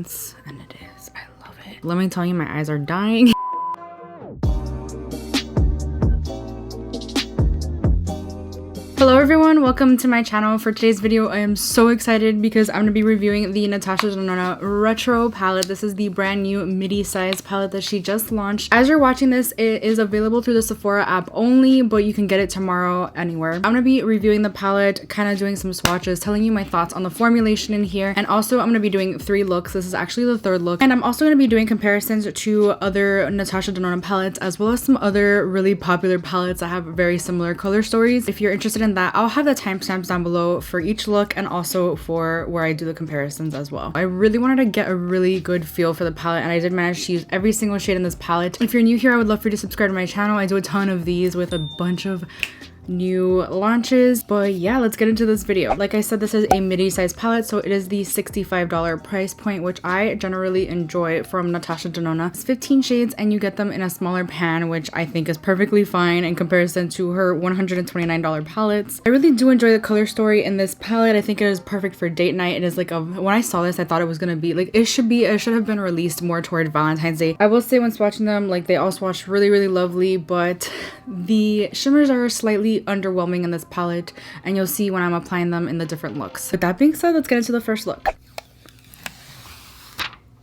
And it is. I love it. Let me tell you, my eyes are dying. Hello everyone, welcome to my channel. For today's video, I am so excited because I'm going to be reviewing the Natasha Denona Retro Palette. This is the brand new midi size palette that she just launched. As you're watching this, it is available through the Sephora app only, but you can get it tomorrow anywhere. I'm going to be reviewing the palette, kind of doing some swatches, telling you my thoughts on the formulation in here, and also I'm going to be doing 3 looks. This is actually the 3rd look, and I'm also going to be doing comparisons to other Natasha Denona palettes, as well as some other really popular palettes that have very similar color stories. If you're interested in that, I'll have the timestamps down below for each look and also for where I do the comparisons as well. I really wanted to get a really good feel for the palette, and I did manage to use every single shade in this palette. If you're new here, I would love for you to subscribe to my channel. I do a ton of these with a bunch of new launches, but yeah, let's get into this video. Like I said, this is a midi size palette, so it is the $65 price point, which I generally enjoy from Natasha Denona. It's 15 shades and you get them in a smaller pan, which I think is perfectly fine in comparison to her $129 palettes. I really do enjoy the color story in this palette. I think it is perfect for date night. It is like when I saw this, I thought it was gonna be like, it should have been released more toward Valentine's Day. I will say, when swatching them, like, they all swatch really lovely, but the shimmers are slightly underwhelming in this palette, and you'll see when I'm applying them in the different looks. With that being said, let's get into the first look.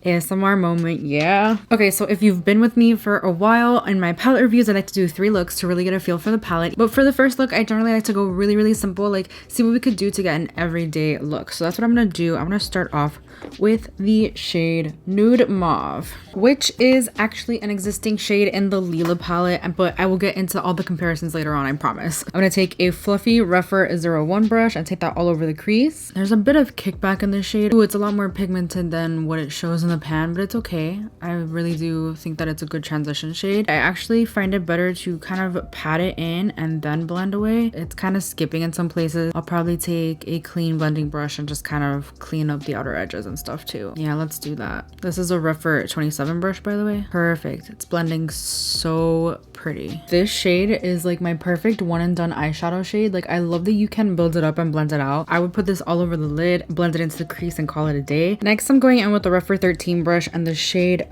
ASMR moment, yeah. Okay, so if you've been with me for a while in my palette reviews, I like to do 3 looks to really get a feel for the palette. But for the first look, I generally like to go really simple, like see what we could do to get an everyday look. So that's what I'm gonna do. I'm gonna start off with the shade Nude Mauve, which is actually an existing shade in the Lila palette, but I will get into all the comparisons later on, I promise. I'm gonna take a fluffy Rephr 01 brush and take that all over the crease. There's a bit of kickback in this shade. Ooh, it's a lot more pigmented than what it shows in the pan, but it's okay. I really do think that it's a good transition shade. I actually find it better to kind of pat it in and then blend away. It's kind of skipping in some places. I'll probably take a clean blending brush and just kind of clean up the outer edges and stuff too. Yeah, let's do that. This is a Rephr 27 brush, by the way. Perfect. It's blending so pretty. This shade is like my perfect one and done eyeshadow shade. Like, I love that you can build it up and blend it out. I would put this all over the lid, blend it into the crease, and call it a day. Next, I'm going in with the Rephr 13 brush and the shade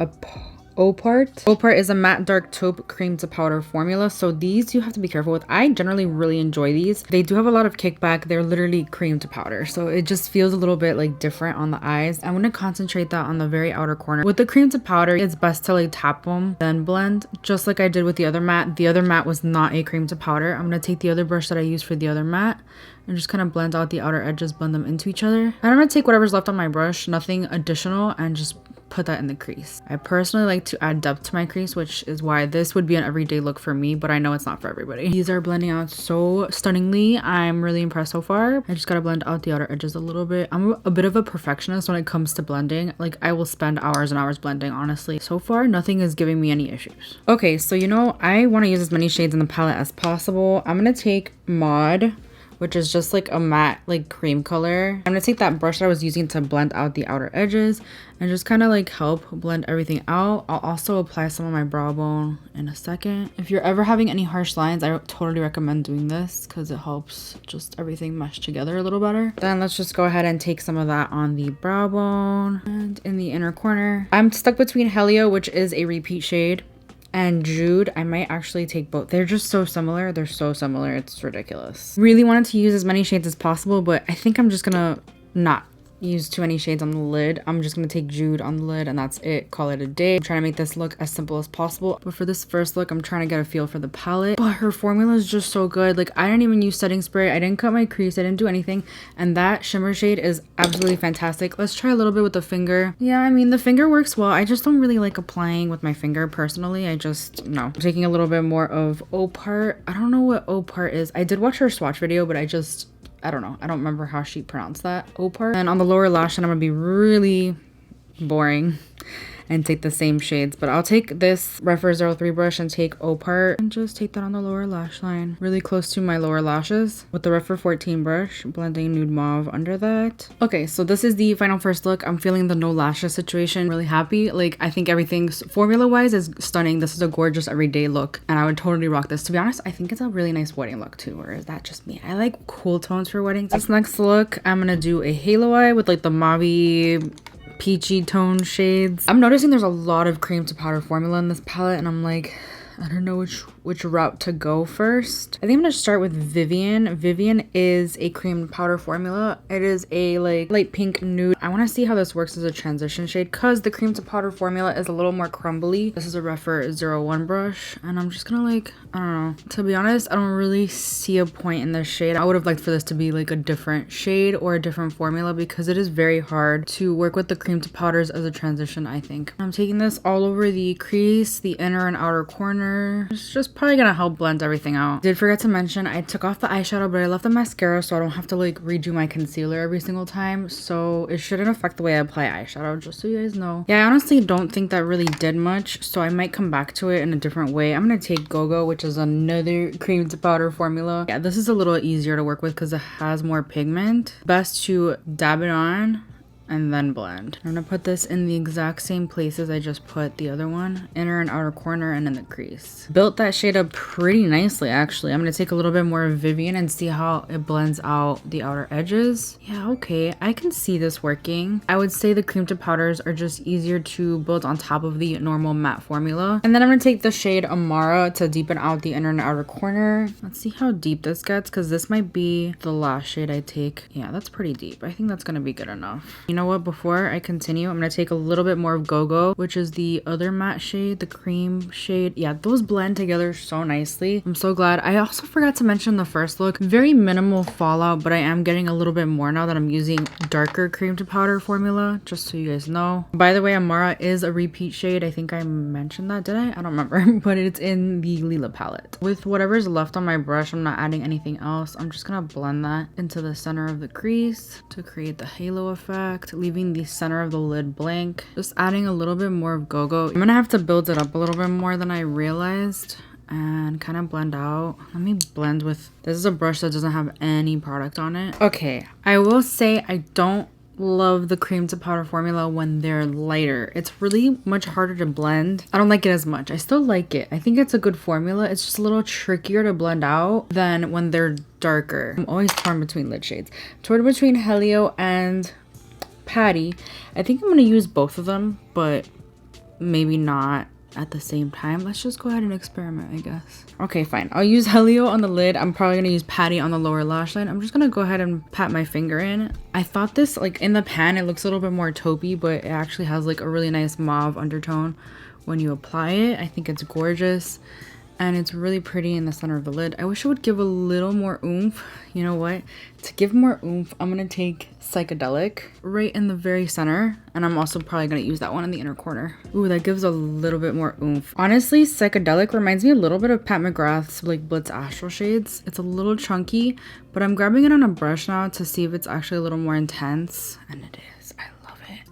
Opart. Opart is a matte dark taupe cream to powder formula, so these you have to be careful with. I generally really enjoy these. They do have a lot of kickback. They're literally cream to powder, so it just feels a little bit like different on the eyes. I'm going to concentrate that on the very outer corner. With the cream to powder, it's best to like tap them, then blend, just like I did with the other matte. The other matte was not a cream to powder. I'm going to take the other brush that I used for the other matte and just kind of blend out the outer edges, blend them into each other. And I'm going to take whatever's left on my brush, nothing additional, and just put that in the crease. I personally like to add depth to my crease, which is why this would be an everyday look for me, but I know it's not for everybody. These are blending out so stunningly. I'm really impressed so far. I just gotta blend out the outer edges a little bit. I'm a bit of a perfectionist when it comes to blending. Like, I will spend hours and hours blending, honestly. So far, nothing is giving me any issues. Okay, so you know, I want to use as many shades in the palette as possible. I'm gonna take Maud, which is just like a matte like cream color. I'm gonna take that brush that I was using to blend out the outer edges and just kind of like help blend everything out. I'll also apply some on my brow bone in a second. If you're ever having any harsh lines, I totally recommend doing this because it helps just everything mesh together a little better. Then let's just go ahead and take some of that on the brow bone and in the inner corner. I'm stuck between Helio, which is a repeat shade, and Jude. I might actually take both. They're just so similar. They're so similar. It's ridiculous. Really wanted to use as many shades as possible, but I think I'm just gonna not use too many shades on the lid. I'm just gonna take Jude on the lid and that's it. Call it a day. I'm trying to make this look as simple as possible. But for this first look, I'm trying to get a feel for the palette. But her formula is just so good. Like, I didn't even use setting spray. I didn't cut my crease. I didn't do anything. And that shimmer shade is absolutely fantastic. Let's try a little bit with the finger. Yeah, I mean, the finger works well. I just don't really like applying with my finger personally. I just, no. I'm taking a little bit more of Opart. I don't know what Opart is. I did watch her swatch video, but I don't know. I don't remember how she pronounced that. Opart. And on the lower lash line, I'm gonna be really boring and take the same shades, but I'll take this Rephr 03 brush and take Opart and just take that on the lower lash line, really close to my lower lashes, with the Rephr 14 brush, blending Nude Mauve under that. Okay, so this is the final first look. I'm feeling the no lashes situation. Really happy. Like, I think everything formula wise is stunning. This is a gorgeous everyday look and I would totally rock this. To be honest, I think it's a really nice wedding look too, or is that just me? I like cool tones for weddings. This next look, I'm gonna do a halo eye with like the mauve peachy tone shades. I'm noticing there's a lot of cream to powder formula in this palette, and I'm like, I don't know which route to go first. I think I'm gonna start with Vivian. Vivian is a cream powder formula. It is a like light pink nude. I want to see how this works as a transition shade because the cream to powder formula is a little more crumbly. This is a Refer 01 brush, and I'm just gonna like, I don't know. To be honest, I don't really see a point in this shade. I would have liked for this to be like a different shade or a different formula because it is very hard to work with the cream to powders as a transition, I think. I'm taking this all over the crease, the inner and outer corner. It's just probably gonna help blend everything out. Did forget to mention I took off the eyeshadow, but I left the mascara so I don't have to like redo my concealer every single time, so it shouldn't affect the way I apply eyeshadow, just so you guys know. Yeah, I honestly don't think that really did much, so I might come back to it in a different way. I'm gonna take Go-Go, which is another cream to powder formula. Yeah, this is a little easier to work with because it has more pigment. Best to dab it on and then blend. I'm gonna put this in the exact same places I just put the other one, inner and outer corner and in the crease. Built that shade up pretty nicely actually. I'm gonna take a little bit more of Vivian and see how it blends out the outer edges. Yeah, okay, I can see this working. I would say the cream to powders are just easier to build on top of the normal matte formula. And then I'm gonna take the shade Amara to deepen out the inner and outer corner. Let's see how deep this gets because this might be the last shade I take. Yeah, that's pretty deep. I think that's gonna be good enough. You know what, before I continue, I'm gonna take a little bit more of Go-Go, which is the other matte shade, the cream shade. Yeah, those blend together so nicely. I'm so glad. I also forgot to mention the first look. Very minimal fallout, but I am getting a little bit more now that I'm using darker cream to powder formula, just so you guys know. By the way, Amara is a repeat shade. I think I mentioned that, did I? I don't remember, but it's in the Lila palette. With whatever's left on my brush, I'm not adding anything else. I'm just gonna blend that into the center of the crease to create the halo effect, leaving the center of the lid blank. Just adding a little bit more of Go-Go. I'm gonna have to build it up a little bit more than I realized and kind of blend out. Let me blend with, this is a brush that doesn't have any product on it. Okay, I will say I don't love the cream to powder formula when they're lighter. It's really much harder to blend. I don't like it as much. I still like it. I think it's a good formula. It's just a little trickier to blend out than when they're darker. I'm always torn between lid shades. Torn between Helio and Patty. I think I'm going to use both of them, but maybe not at the same time. Let's just go ahead and experiment, I guess. Okay, fine. I'll use Helio on the lid. I'm probably going to use Patty on the lower lash line. I'm just going to go ahead and pat my finger in. I thought this, like in the pan, it looks a little bit more taupey, but it actually has like a really nice mauve undertone when you apply it. I think it's gorgeous. And it's really pretty in the center of the lid. I wish it would give a little more oomph. You know what? To give more oomph, I'm gonna take Psychedelic right in the very center. And I'm also probably gonna use that one in the inner corner. Ooh, that gives a little bit more oomph. Honestly, Psychedelic reminds me a little bit of Pat McGrath's like Blitz Astral shades. It's a little chunky, but I'm grabbing it on a brush now to see if it's actually a little more intense. And it is.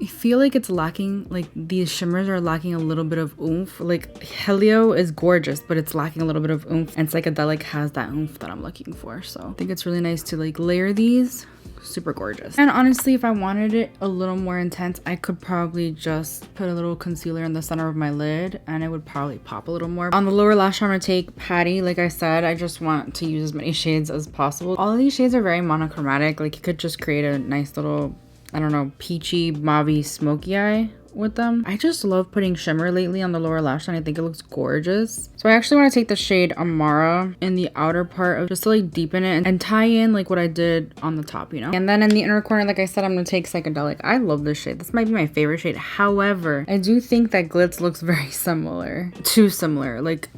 I feel like it's lacking, like these shimmers are lacking a little bit of oomph. Like Helio is gorgeous, but it's lacking a little bit of oomph, and Psychedelic has that oomph that I'm looking for. So I think it's really nice to like layer these. Super gorgeous. And honestly, if I wanted it a little more intense, I could probably just put a little concealer in the center of my lid and it would probably pop a little more. On the lower lash, I'm gonna take Patty. Like I said, I just want to use as many shades as possible. All of these shades are very monochromatic. Like you could just create a nice little, I don't know, peachy, mauvey, smoky eye with them. I just love putting shimmer lately on the lower lash line. I think it looks gorgeous. So I actually want to take the shade Amara in the outer part of just to like deepen it and tie in like what I did on the top, you know? And then in the inner corner, like I said, I'm going to take Psychedelic. I love this shade. This might be my favorite shade. However, I do think that Glitz looks very similar. Too similar. Like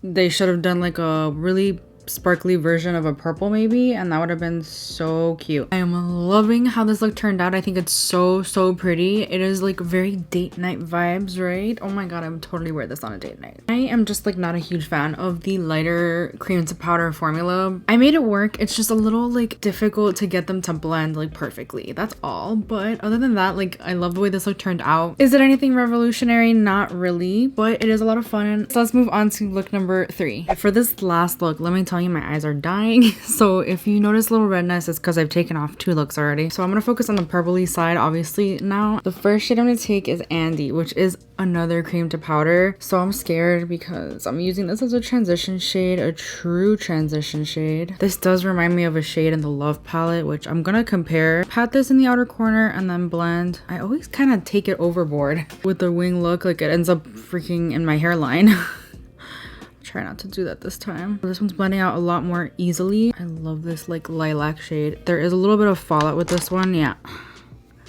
they should have done like a really sparkly version of a purple maybe, and that would have been so cute. I am loving how this look turned out. I think it's so pretty. It is like very date night vibes, right? Oh my god, I would totally wear this on a date night. I am just like not a huge fan of the lighter cream to powder formula. I made it work. It's just a little like difficult to get them to blend like perfectly. That's all. But other than that, like I love the way this look turned out. Is it anything revolutionary? Not really, but it is a lot of fun. So let's move on to look number 3. For this last look, let me tell telling you my eyes are dying. So if you notice a little redness, it's because I've taken off 2 looks already. So I'm going to focus on the purpley side, obviously. Now, the first shade I'm going to take is Andy, which is another cream to powder. So I'm scared because I'm using this as a transition shade, a true transition shade. This does remind me of a shade in the Love palette, which I'm going to compare. Pat this in the outer corner and then blend. I always kind of take it overboard with the wing look, like it ends up freaking in my hairline. Try not to do that this time. This one's blending out a lot more easily. I love this like lilac shade. There is a little bit of fallout with this one. Yeah.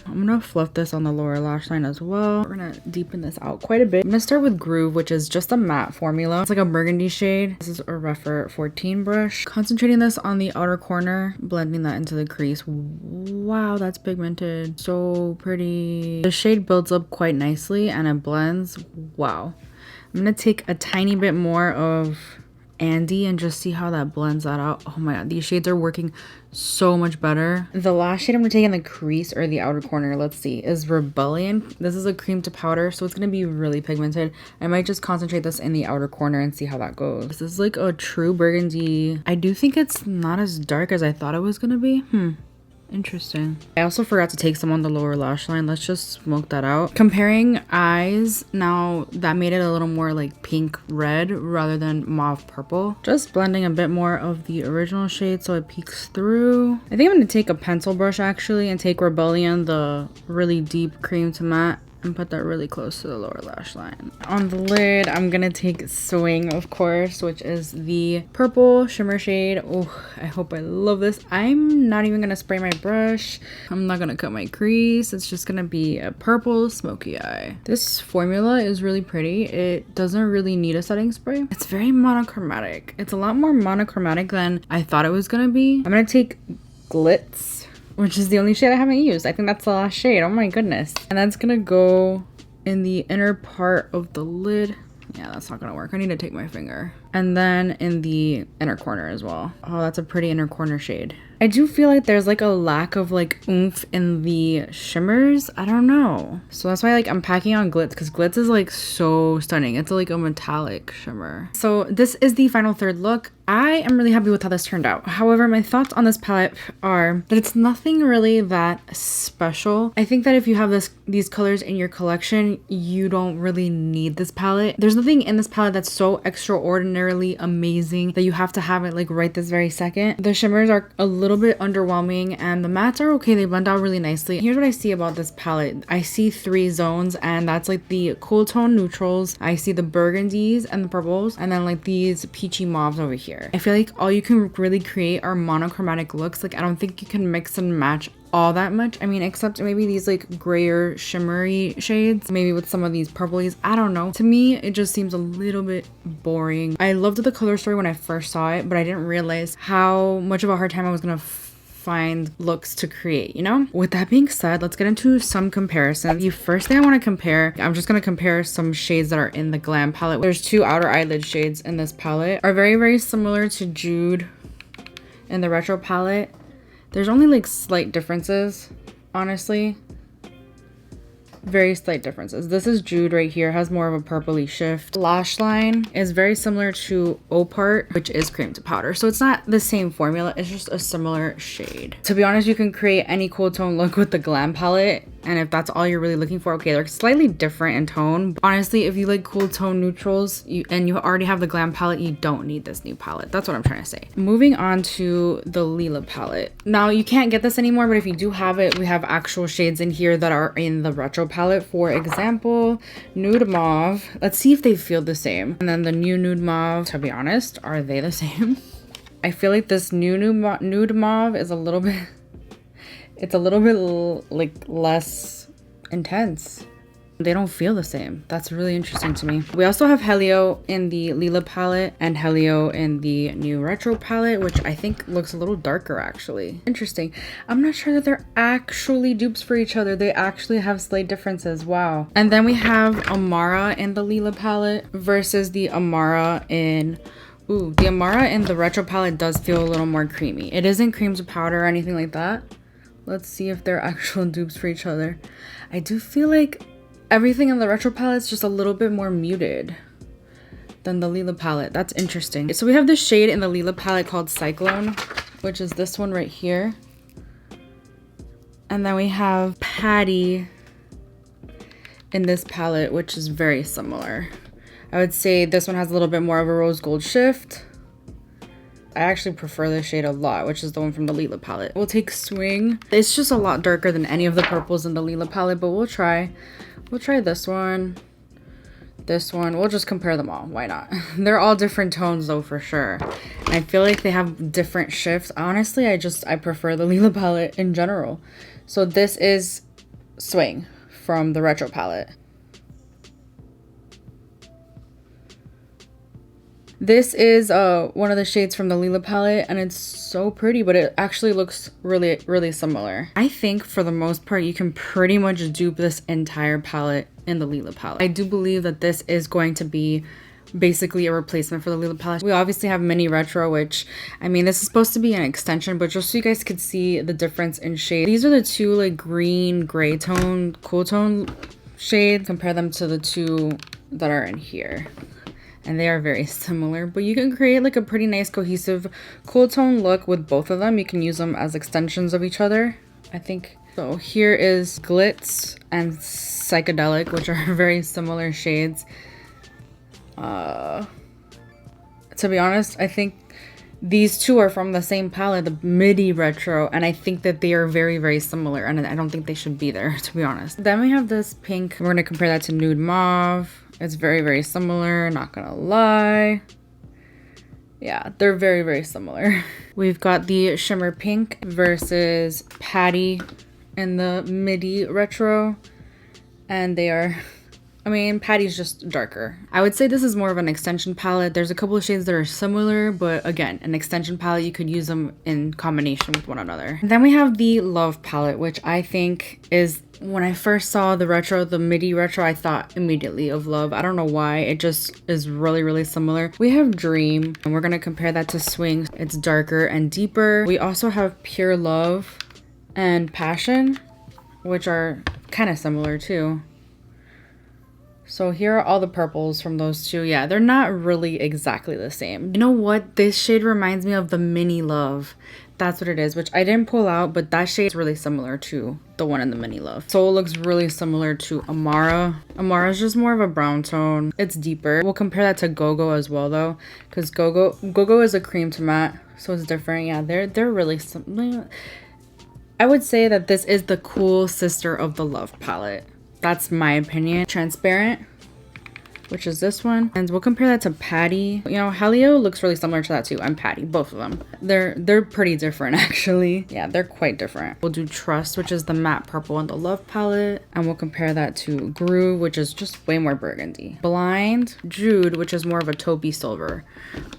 I'm gonna fluff this on the lower lash line as well. We're gonna deepen this out quite a bit. I'm gonna start with Groove, which is just a matte formula. It's like a burgundy shade. This is a Rephr 14 brush. Concentrating this on the outer corner, blending that into the crease. Wow, that's pigmented. So pretty. The shade builds up quite nicely and it blends. Wow. I'm gonna take a tiny bit more of Andy and just see how that blends that out. Oh my god, these shades are working so much better. The last shade I'm gonna take in the crease or the outer corner, let's see, is Rebellion. This is a cream to powder, so it's gonna be really pigmented. I might just concentrate this in the outer corner and see how that goes. This is like a true burgundy. I do think it's not as dark as I thought it was gonna be. Interesting. I also forgot to take some on the lower lash line. Let's just smoke that out. Comparing eyes, now that made it a little more like pink red rather than mauve purple. Just blending a bit more of the original shade so it peeks through. I think I'm going to take a pencil brush actually and take Rebellion, the really deep cream to matte, and put that really close to the lower lash line. On the lid, I'm gonna take Swing, of course, which is the purple shimmer shade. Oh, I hope I love this. I'm not even gonna spray my brush. I'm not gonna cut my crease. It's just gonna be a purple smoky eye. This formula is really pretty. It doesn't really need a setting spray. It's very monochromatic. It's a lot more monochromatic than I thought it was gonna be. I'm gonna take Glitz, which is the only shade I haven't used. I think that's the last shade. Oh my goodness. And that's gonna go in the inner part of the lid. Yeah, that's not gonna work. I need to take my finger. And then in the inner corner as well. Oh, that's a pretty inner corner shade. I do feel like there's like a lack of like oomph in the shimmers. I don't know. So that's why like I'm packing on Glitz, because Glitz is like so stunning. It's like a metallic shimmer. So this is the final third look. I am really happy with how this turned out. However, my thoughts on this palette are that it's nothing really that special. I think that if you have these colors in your collection, you don't really need this palette. There's nothing in this palette that's so extraordinarily amazing that you have to have it like right this very second. The shimmers are a little bit underwhelming and the mattes are okay. They blend out really nicely. Here's what I see about this palette. I see 3 zones, and that's like the cool tone neutrals. I see the burgundies and the purples, and then like these peachy mauves over here. I feel like all you can really create are monochromatic looks. Like I don't think you can mix and match all that much. I mean, except maybe these like grayer shimmery shades, maybe with some of these purplies. I don't know. To me, it just seems a little bit boring. I loved the color story when I first saw it, but I didn't realize how much of a hard time I was gonna find looks to create, you know? With that being said, let's get into some comparisons. The first thing I want to compare, I'm just going to compare some shades that are in the Glam palette. There's 2 outer eyelid shades in this palette, are very, very similar to Jude in the Retro palette. There's only like slight differences, honestly. Very slight differences. This is Jude right here, has more of a purpley shift. Lash line is very similar to Opart, which is cream to powder. So it's not the same formula, it's just a similar shade. To be honest, you can create any cool tone look with the Glam palette. And if that's all you're really looking for, okay, they're slightly different in tone. Honestly, if you like cool tone neutrals and you already have the Glam palette, you don't need this new palette. That's what I'm trying to say. Moving on to the Lila palette. Now, you can't get this anymore, but if you do have it, we have actual shades in here that are in the Retro palette. For example, Nude Mauve. Let's see if they feel the same. And then the new Nude Mauve, to be honest, are they the same? I feel like this new Nude Mauve is a little bit... It's a little bit like less intense. They don't feel the same. That's really interesting to me. We also have Helio in the Lila palette and Helio in the new Retro palette, which I think looks a little darker actually. Interesting. I'm not sure that they're actually dupes for each other. They actually have slight differences. Wow. And then we have Amara in the Lila palette versus the Amara in... Ooh, the Amara in the Retro palette does feel a little more creamy. It isn't cream to powder or anything like that. Let's see if they're actual dupes for each other. I do feel like everything in the Retro palette is just a little bit more muted. than the Lila palette. That's interesting. So we have this shade in the Lila palette called Cyclone, which is this one right here. And then we have Patty in this palette, which is very similar. I would say this one has a little bit more of a rose gold shift. I actually prefer this shade a lot, which is the one from the Lila palette. We'll take Swing. It's just a lot darker than any of the purples in the Lila palette, but we'll try this one. This one, we'll just compare them all. Why not? They're all different tones though, for sure. I feel like they have different shifts. Honestly, I prefer the Lila palette in general. So this is Swing from the Retro palette. This is one of the shades from the Lila palette, and it's so pretty, but it actually looks really, really similar. I think for the most part, you can pretty much dupe this entire palette in the Lila palette. I do believe that this is going to be basically a replacement for the Lila palette. We obviously have Mini Retro, which, I mean, this is supposed to be an extension, but just so you guys could see the difference in shade. These are the two like green, gray tone, cool tone shades. Compare them to the two that are in here. And they are very similar, but you can create like a pretty nice cohesive cool tone look with both of them. You can use them as extensions of each other, I think. So here is Glitz and Psychedelic, which are very similar shades. To be honest, I think these two are from the same palette, the Midi Retro, and I think that they are very, very similar, and I don't think they should be there, to be honest. Then we have this pink. We're gonna compare that to Nude Mauve. It's very, very similar, not gonna lie. Yeah, they're very, very similar. We've got the Shimmer Pink versus Patty in the Midi Retro. And they are, I mean, Patty's just darker. I would say this is more of an extension palette. There's a couple of shades that are similar, but again, an extension palette, you could use them in combination with one another. And then we have the Love palette, which I think is, when I first saw the retro, the Midi Retro, I thought immediately of Love. I don't know why. It just is really, really similar. We have Dream, and we're going to compare that to Swing. It's darker and deeper. We also have Pure Love and Passion, which are kind of similar too. So here are all the purples from those two. Yeah, they're not really exactly the same. You know what? This shade reminds me of the Mini Love. That's what it is, which I didn't pull out, but that shade is really similar to the one in the Mini Love. Soul looks really similar to Amara. Amara is just more of a brown tone. It's deeper. We'll compare that to Go-Go as well though, because Go-Go is a cream to matte, so it's different. Yeah, they're really similar. I would say that this is the cool sister of the Love palette. That's my opinion. Transparent, which is this one, and we'll compare that to Patty. You know, Helio looks really similar to that too, and Patty, both of them. They're pretty different actually. Yeah, they're quite different. We'll do Trust, which is the matte purple in the Love palette, and we'll compare that to Groove, which is just way more burgundy. Blind, Jude, which is more of a taupey silver.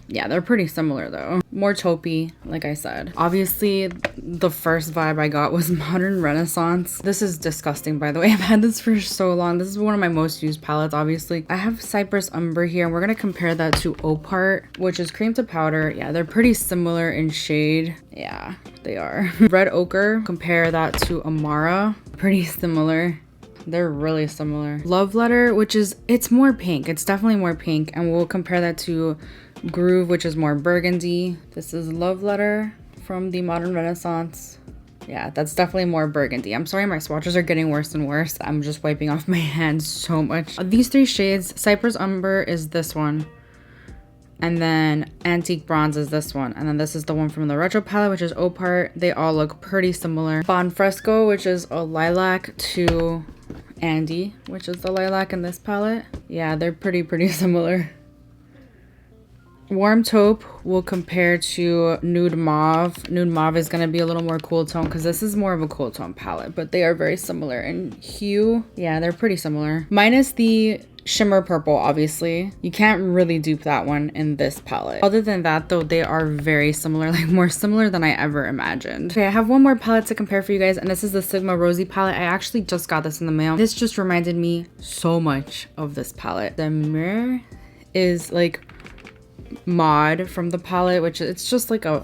Yeah, they're pretty similar though. More taupey, like I said. Obviously, the first vibe I got was Modern Renaissance. This is disgusting, by the way. I've had this for so long. This is one of my most used palettes, obviously. I have Cypress Umber here, and we're gonna compare that to Opart, which is cream to powder. Yeah, they're pretty similar in shade. Yeah, they are. Red Ochre, compare that to Amara. Pretty similar. They're really similar. Love Letter, which is, it's more pink. It's definitely more pink, and we'll compare that to Groove, which is more burgundy. This is Love Letter from the Modern Renaissance. Yeah, that's definitely more burgundy. I'm sorry, my swatches are getting worse and worse. I'm just wiping off my hands so much. These three shades, Cypress Umber is this one, and then Antique Bronze is this one, and then this is the one from the Retro palette, which is Opart. They all look pretty similar. Bon Fresco, which is a lilac, to Andy, which is the lilac in this palette. Yeah, they're pretty similar. Warm Taupe will compare to Nude Mauve. Nude Mauve is going to be a little more cool tone because this is more of a cool tone palette, but they are very similar in hue. Yeah, they're pretty similar. Minus the Shimmer Purple, obviously. You can't really dupe that one in this palette. Other than that, though, they are very similar, like more similar than I ever imagined. Okay, I have one more palette to compare for you guys, and this is the Sigma Rosy palette. I actually just got this in the mail. This just reminded me so much of this palette. The mirror is like Mod from the palette, which it's just like a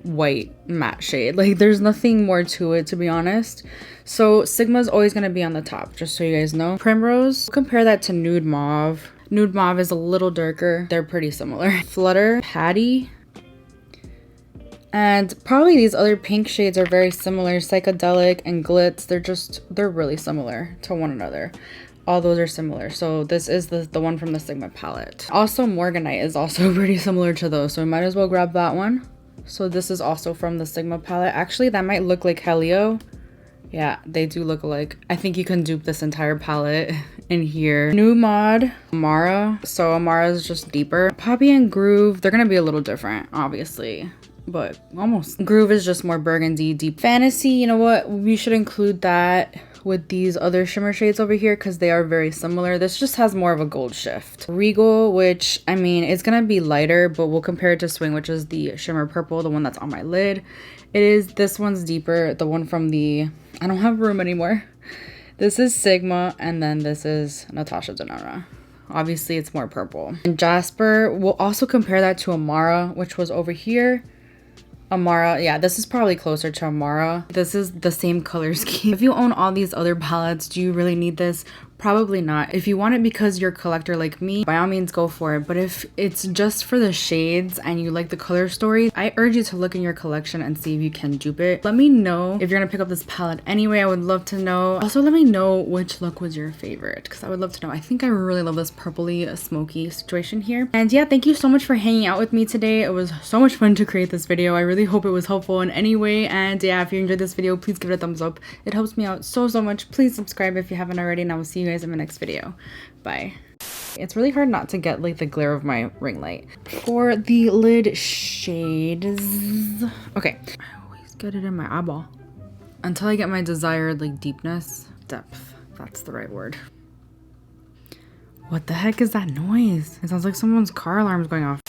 white matte shade. Like there's nothing more to it, to be honest. So Sigma's always going to be on the top, just so you guys know. Primrose, compare that to Nude Mauve. Nude Mauve is a little darker. They're pretty similar. Flutter, Patty, and probably these other pink shades are very similar. Psychedelic and Glitz, they're really similar to one another. All those are similar. So this is the one from the Sigma palette. Also, Morganite is also pretty similar to those, so we might as well grab that one. So this is also from the Sigma palette. Actually, that might look like Helio. Yeah, they do look alike. I think you can dupe this entire palette in here. New mod, Amara. So Amara is just deeper. Poppy and Groove, they're gonna be a little different, obviously, but almost. Groove is just more burgundy, deep. Fantasy, you know what? We should include that with these other shimmer shades over here because they are very similar. This just has more of a gold shift. Regal, which, I mean, it's gonna be lighter, but we'll compare it to Swing, which is the shimmer purple, the one that's on my lid. This one's deeper, the one from the, I don't have room anymore. This is Sigma, and then this is Natasha Denona. Obviously, it's more purple. And Jasper, we'll also compare that to Amara, which was over here. Amara, yeah, this is probably closer to Amara. This is the same color scheme. If you own all these other palettes, do you really need this? Probably not. If you want it because you're a collector like me, by all means go for it. But if it's just for the shades and you like the color story, I urge you to look in your collection and see if you can dupe it. Let me know if you're gonna pick up this palette anyway. I would love to know. Also, let me know which look was your favorite because I would love to know. I think I really love this purpley smoky situation here. And yeah, thank you so much for hanging out with me today. It was so much fun to create this video. I really hope it was helpful in any way. And yeah, if you enjoyed this video, please give it a thumbs up. It helps me out so much. Please subscribe if you haven't already, and I will see you guys in my next video. Bye. It's really hard not to get like the glare of my ring light. For the lid shades, okay, I always get it in my eyeball until I get my desired like deepness, depth, that's the right word. What the heck is that noise? It sounds like someone's car alarm's going off.